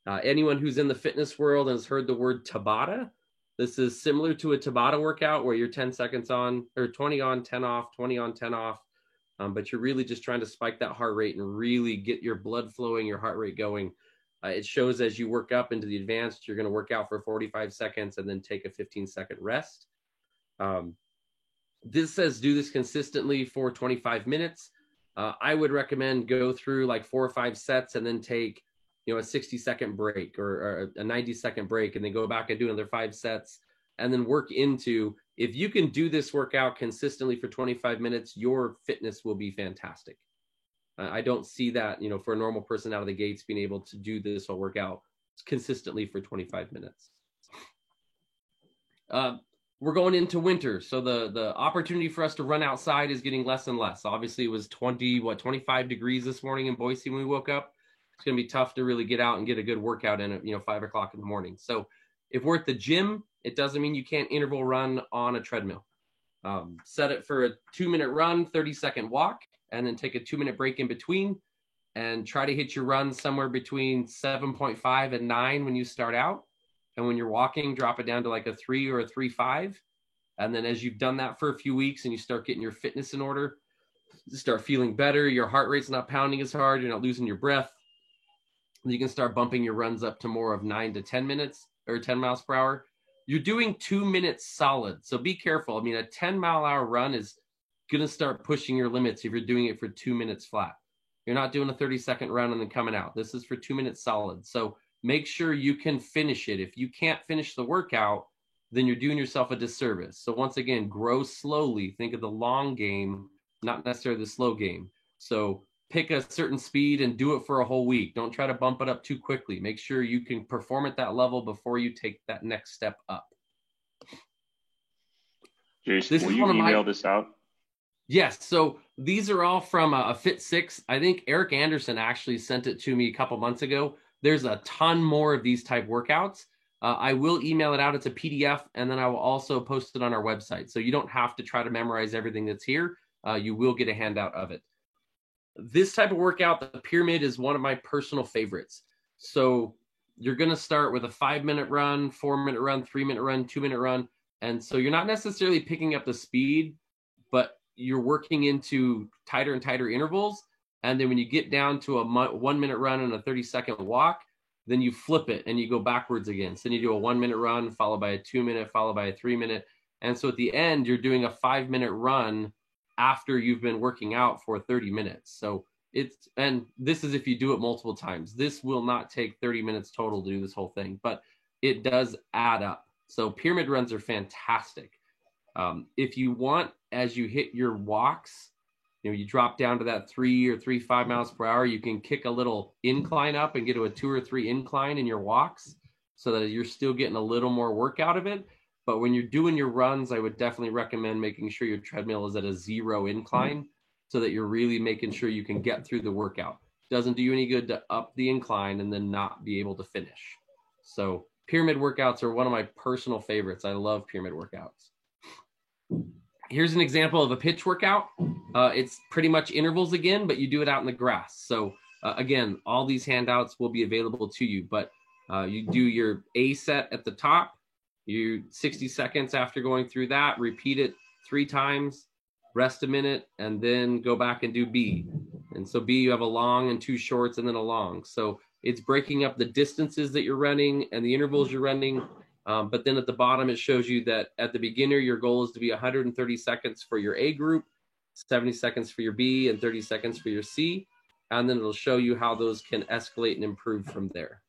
Speaker 1: Anyone who's in the fitness world has heard the word Tabata. This is similar to a Tabata workout where you're 10 seconds on, or 20 on, 10 off, 20 on, 10 off. But you're really just trying to spike that heart rate and really get your blood flowing, your heart rate going. It shows as you work up into the advanced, you're going to work out for 45 seconds and then take a 15-second rest. This says do this consistently for 25 minutes. I would recommend go through like 4 or 5 sets and then take, a 60-second break or a 90-second break, and then go back and do another 5 sets, and then work into, if you can do this workout consistently for 25 minutes, your fitness will be fantastic. I don't see that, for a normal person out of the gates being able to do this whole workout consistently for 25 minutes. We're going into winter, so the opportunity for us to run outside is getting less and less. Obviously, it was 25 degrees this morning in Boise when we woke up. It's going to be tough to really get out and get a good workout in at 5 o'clock in the morning. So if we're at the gym, it doesn't mean you can't interval run on a treadmill. Set it for a 2-minute run, 30-second walk, and then take a 2-minute break in between, and try to hit your run somewhere between 7.5 and 9 when you start out. And when you're walking, drop it down to like a 3 or a 3.5. And then as you've done that for a few weeks and you start getting your fitness in order, you start feeling better, your heart rate's not pounding as hard, you're not losing your breath, you can start bumping your runs up to more of 9 to 10 minutes or 10 miles per hour. You're doing 2 minutes solid. So be careful. A 10-mile-an-hour run is going to start pushing your limits if you're doing it for 2 minutes flat. You're not doing a 30-second run and then coming out. This is for 2 minutes solid. So make sure you can finish it. If you can't finish the workout, then you're doing yourself a disservice. So once again, grow slowly. Think of the long game, not necessarily the slow game. So pick a certain speed and do it for a whole week. Don't try to bump it up too quickly. Make sure you can perform at that level before you take that next step up.
Speaker 5: Jason, will you email this out?
Speaker 1: Yes. So these are all from a Fit6. I think Eric Anderson actually sent it to me a couple months ago. There's a ton more of these type workouts. I will email it out. It's a PDF, and then I will also post it on our website. So you don't have to try to memorize everything that's here. You will get a handout of it. This type of workout, the pyramid, is one of my personal favorites. So you're going to start with a 5-minute run, 4-minute run, 3-minute run, 2-minute run. And so you're not necessarily picking up the speed, but you're working into tighter and tighter intervals. And then when you get down to a 1 minute run and a 30-second walk, then you flip it and you go backwards again. So then you do a 1 minute run followed by a 2 minute, followed by a 3 minute. And so at the end, you're doing a 5 minute run after you've been working out for 30 minutes. So and this is if you do it multiple times. This will not take 30 minutes total to do this whole thing, but it does add up. So pyramid runs are fantastic. If you want, as you hit your walks, you drop down to that 3 or 3.5 miles per hour, you can kick a little incline up and get to a 2 or 3 incline in your walks so that you're still getting a little more work out of it. But when you're doing your runs, I would definitely recommend making sure your treadmill is at a 0 incline so that you're really making sure you can get through the workout. Doesn't do you any good to up the incline and then not be able to finish. So pyramid workouts are one of my personal favorites. I love pyramid workouts. Here's an example of a pitch workout. It's pretty much intervals again, but you do it out in the grass. So again, all these handouts will be available to you, but you do your A set at the top, you 60 seconds after going through that, repeat it 3 times, rest a minute, and then go back and do B. And so B, you have a long and 2 shorts and then a long. So it's breaking up the distances that you're running and the intervals you're running. But then at the bottom, it shows you that at the beginner, your goal is to be 130 seconds for your A group, 70 seconds for your B, and 30 seconds for your C. And then it'll show you how those can escalate and improve from there.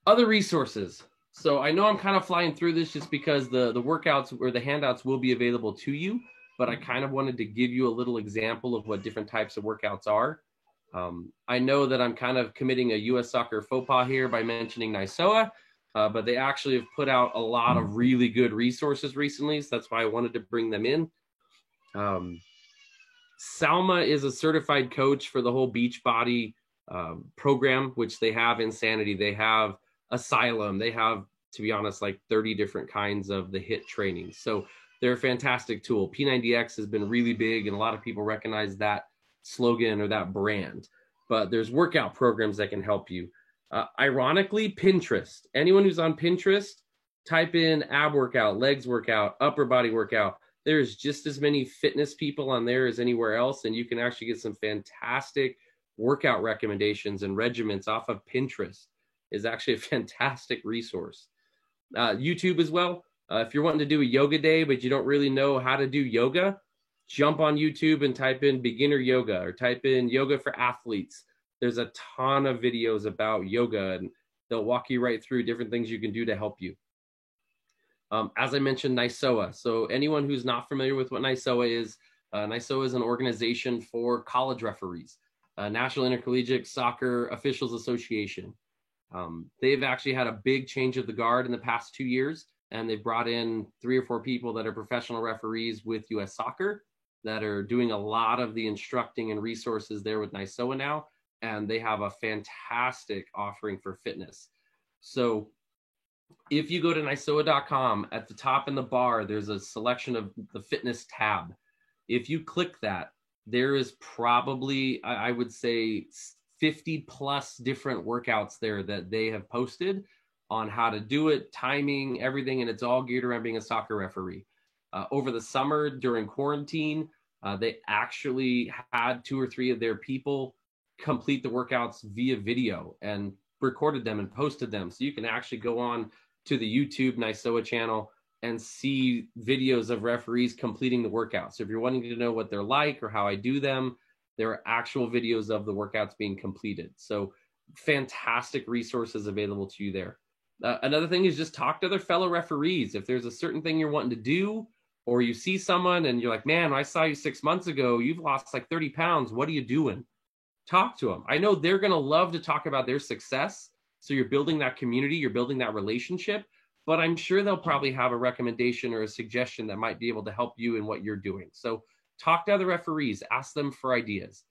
Speaker 1: Other resources. So I know I'm kind of flying through this just because the workouts or the handouts will be available to you, but I kind of wanted to give you a little example of what different types of workouts are. I know that I'm kind of committing a U.S. Soccer faux pas here by mentioning NYSOA, but they actually have put out a lot of really good resources recently, so that's why I wanted to bring them in. Salma is a certified coach for the whole Beachbody program, which they have Insanity, they have Asylum, they have, to be honest, like 30 different kinds of the HIIT training. So they're a fantastic tool. P90X has been really big, and a lot of people recognize that slogan or that brand, but there's workout programs that can help you. Ironically, Pinterest, anyone who's on Pinterest, type in ab workout, legs workout, upper body workout. There's just as many fitness people on there as anywhere else, and you can actually get some fantastic workout recommendations and regimens off of Pinterest. Is actually a fantastic resource. YouTube as well. If you're wanting to do a yoga day, but you don't really know how to do yoga, jump on YouTube and type in beginner yoga or type in yoga for athletes. There's a ton of videos about yoga, and they'll walk you right through different things you can do to help you. As I mentioned, NYSOA. So anyone who's not familiar with what NYSOA is an organization for college referees, National Intercollegiate Soccer Officials Association. They've actually had a big change of the guard in the past 2 years, and they've brought in 3 or 4 people that are professional referees with U.S. Soccer that are doing a lot of the instructing and resources there with NYSOA now, and they have a fantastic offering for fitness. So if you go to NYSOA.com, at the top in the bar, there's a selection of the fitness tab. If you click that, there is probably, I would say, 50 plus different workouts there that they have posted on how to do it, timing, everything, and it's all geared around being a soccer referee. Over the summer during quarantine, they actually had 2 or 3 of their people complete the workouts via video and recorded them and posted them. So you can actually go on to the YouTube NYSOA channel and see videos of referees completing the workouts. So if you're wanting to know what they're like or how I do them, there are actual videos of the workouts being completed. So fantastic resources available to you there. Another thing is just talk to other fellow referees. If there's a certain thing you're wanting to do, or you see someone and you're like, man, I saw you 6 months ago, you've lost like 30 pounds. What are you doing? Talk to them. I know they're going to love to talk about their success. So you're building that community, you're building that relationship, but I'm sure they'll probably have a recommendation or a suggestion that might be able to help you in what you're doing. So talk to other referees, ask them for ideas.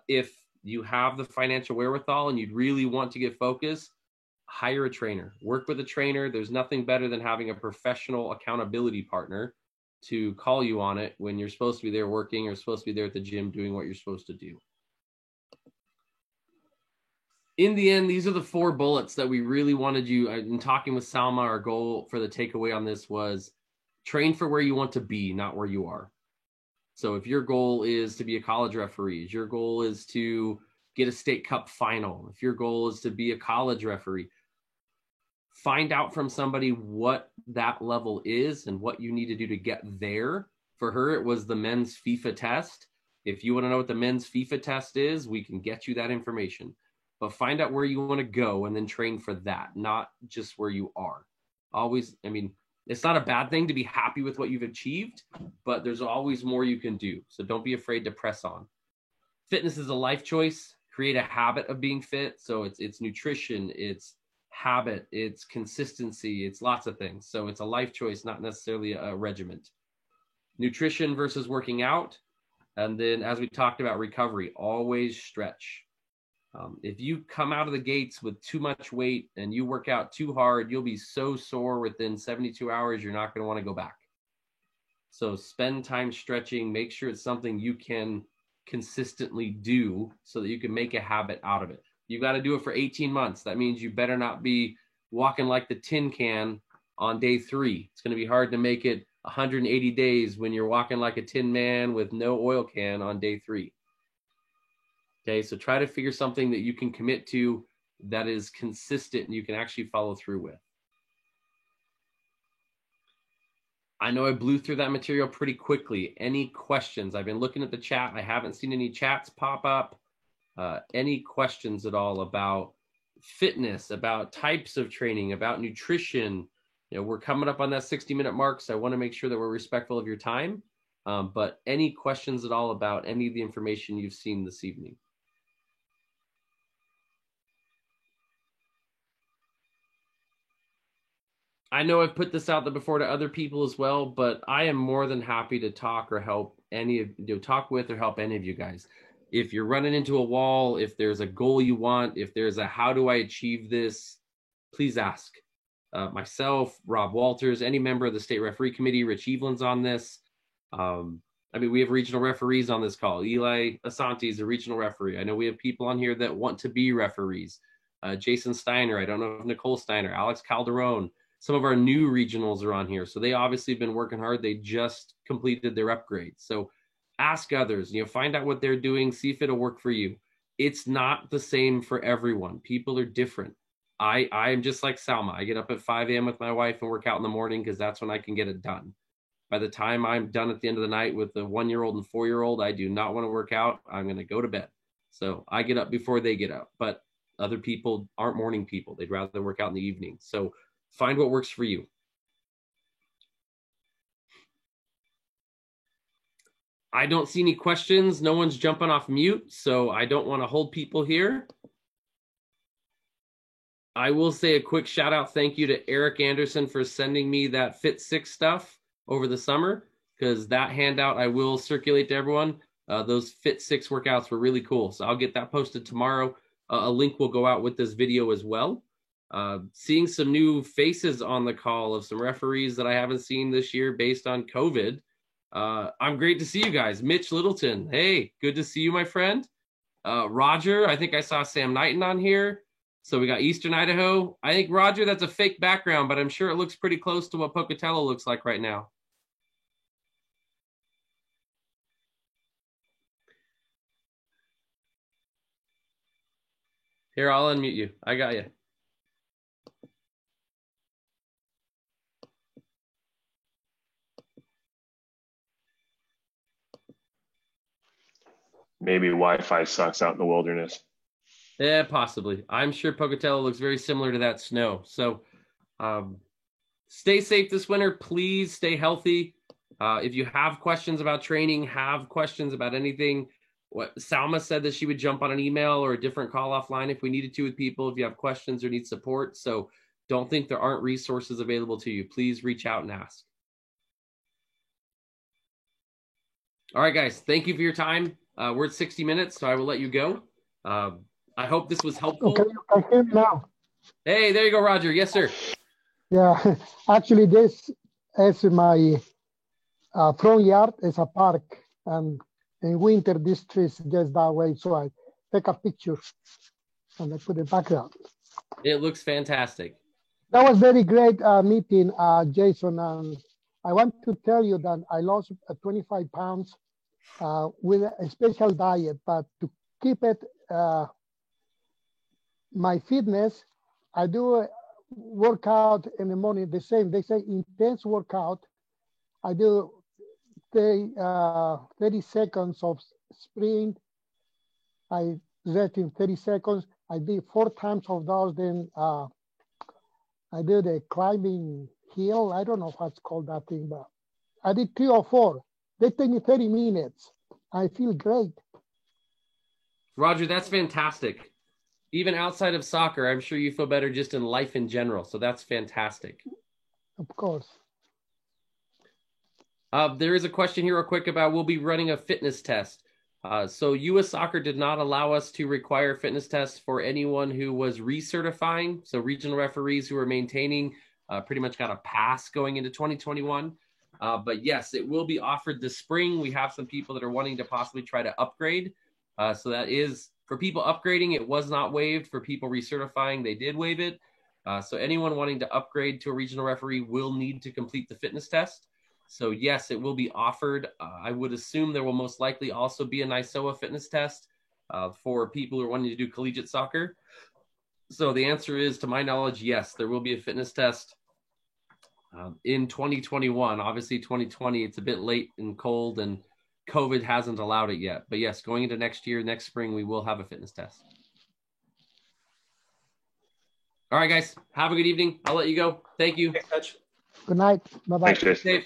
Speaker 1: If you have the financial wherewithal and you'd really want to get focused, hire a trainer, work with a trainer. There's nothing better than having a professional accountability partner to call you on it when you're supposed to be there working or supposed to be there at the gym doing what you're supposed to do. In the end, these are the 4 bullets that we really wanted you, in talking with Salma, our goal for the takeaway on this was train for where you want to be, not where you are. So if your goal is to be a college referee, if your goal is to get a state cup final, if your goal is to be a college referee, find out from somebody what that level is and what you need to do to get there. For her, it was the men's FIFA test. If you want to know what the men's FIFA test is, we can get you that information. But find out where you want to go and then train for that, not just where you are. Always, I mean, it's not a bad thing to be happy with what you've achieved, but there's always more you can do. So don't be afraid to press on. Fitness is a life choice. Create a habit of being fit. So it's nutrition, it's habit, it's consistency, it's lots of things. So it's a life choice, not necessarily a regiment. Nutrition versus working out. And then as we talked about recovery, always stretch. If you come out of the gates with too much weight and you work out too hard, you'll be so sore within 72 hours, you're not going to want to go back. So spend time stretching, make sure it's something you can consistently do so that you can make a habit out of it. You got to do it for 18 months. That means you better not be walking like the tin can on day 3. It's going to be hard to make it 180 days when you're walking like a tin man with no oil can on day 3. Okay, so try to figure something that you can commit to that is consistent and you can actually follow through with. I know I blew through that material pretty quickly. Any questions? I've been looking at the chat. I haven't seen any chats pop up. Any questions at all about fitness, about types of training, about nutrition? You know, we're coming up on that 60-minute mark, so I want to make sure that we're respectful of your time. But any questions at all about any of the information you've seen this evening? I know I've put this out there before to other people as well, but I am more than happy to talk or help any of you, talk with or help any of you guys. If you're running into a wall, if there's a goal you want, if there's a how do I achieve this, please ask. Myself, Rob Walters, any member of the state referee committee, Rich Evelyn's on this. I mean, we have regional referees on this call. Eli Asante is a regional referee. I know we have people on here that want to be referees. Jason Steiner, I don't know if Nicole Steiner, Alex Calderon. Some of our new regionals are on here. So they obviously have been working hard. They just completed their upgrade. So ask others, you know, find out what they're doing, see if it'll work for you. It's not the same for everyone. People are different. I'm just like Salma. I get up at 5 a.m. with my wife and work out in the morning because that's when I can get it done. By the time I'm done at the end of the night with the 1-year-old and 4-year-old, I do not want to work out. I'm going to go to bed. So I get up before they get up. But other people aren't morning people. They'd rather work out in the evening. So find what works for you. I don't see any questions. No one's jumping off mute, so I don't want to hold people here. I will say a quick shout out thank you to Eric Anderson for sending me that Fit 6 stuff over the summer, because that handout I will circulate to everyone. Those Fit 6 workouts were really cool. So I'll get that posted tomorrow. A link will go out with this video as well. Seeing some new faces on the call of some referees that I haven't seen this year based on COVID. I'm great to see you guys. Mitch Littleton. Hey, good to see you, my friend. Roger, I think I saw Sam Knighton on here. So we got Eastern Idaho. I think, Roger, that's a fake background, but I'm sure it looks pretty close to what Pocatello looks like right now. Here, I'll unmute you. I got you.
Speaker 5: Maybe Wi-Fi sucks out in the wilderness.
Speaker 1: Yeah, possibly. I'm sure Pocatello looks very similar to that snow. So stay safe this winter. Please stay healthy. If you have questions about training, have questions about anything, what Salma said that she would jump on an email or a different call offline if we needed to with people, if you have questions or need support. So don't think there aren't resources available to you. Please reach out and ask. All right, guys, thank you for your time. We're at 60 minutes, so I will let you go. I hope this was helpful.
Speaker 6: Okay, you can hear me now.
Speaker 1: Hey, there you go, Roger. Yes, sir.
Speaker 6: Yeah, actually, this is my front yard. It's a park, and in winter, this tree is just that way. So I take a picture and I put the background.
Speaker 1: It looks fantastic.
Speaker 6: That was very great meeting, Jason. And I want to tell you that I lost 25 pounds with a special diet, but to keep it my fitness, I do a workout in the morning. The same, they say intense workout. I do 30 seconds of sprint. I rest in 30 seconds. I did 4 times of those. Then I did a climbing hill. I don't know what's called that thing, but I did 3 or 4. They take me 30 minutes. I feel great.
Speaker 1: Roger, that's fantastic. Even outside of soccer, I'm sure you feel better just in life in general. So that's fantastic.
Speaker 6: Of course.
Speaker 1: There is a question here real quick about we'll be running a fitness test. So U.S. Soccer did not allow us to require fitness tests for anyone who was recertifying. So regional referees who were maintaining pretty much got a pass going into 2021. But yes, it will be offered this spring. We have some people that are wanting to possibly try to upgrade. So that is for people upgrading, it was not waived. For people recertifying, they did waive it. So anyone wanting to upgrade to a regional referee will need to complete the fitness test. So yes, it will be offered. I would assume there will most likely also be a NISOA fitness test for people who are wanting to do collegiate soccer. So the answer is, to my knowledge, yes, there will be a fitness test in 2021. Obviously 2020, it's a bit late and cold and COVID hasn't allowed it yet. But yes, going into next year, next spring, we will have a fitness test. All right, guys, have a good evening. I'll let you go. Thank you.
Speaker 6: Good night. Bye-bye.
Speaker 5: Thanks, Jason.
Speaker 1: Safe.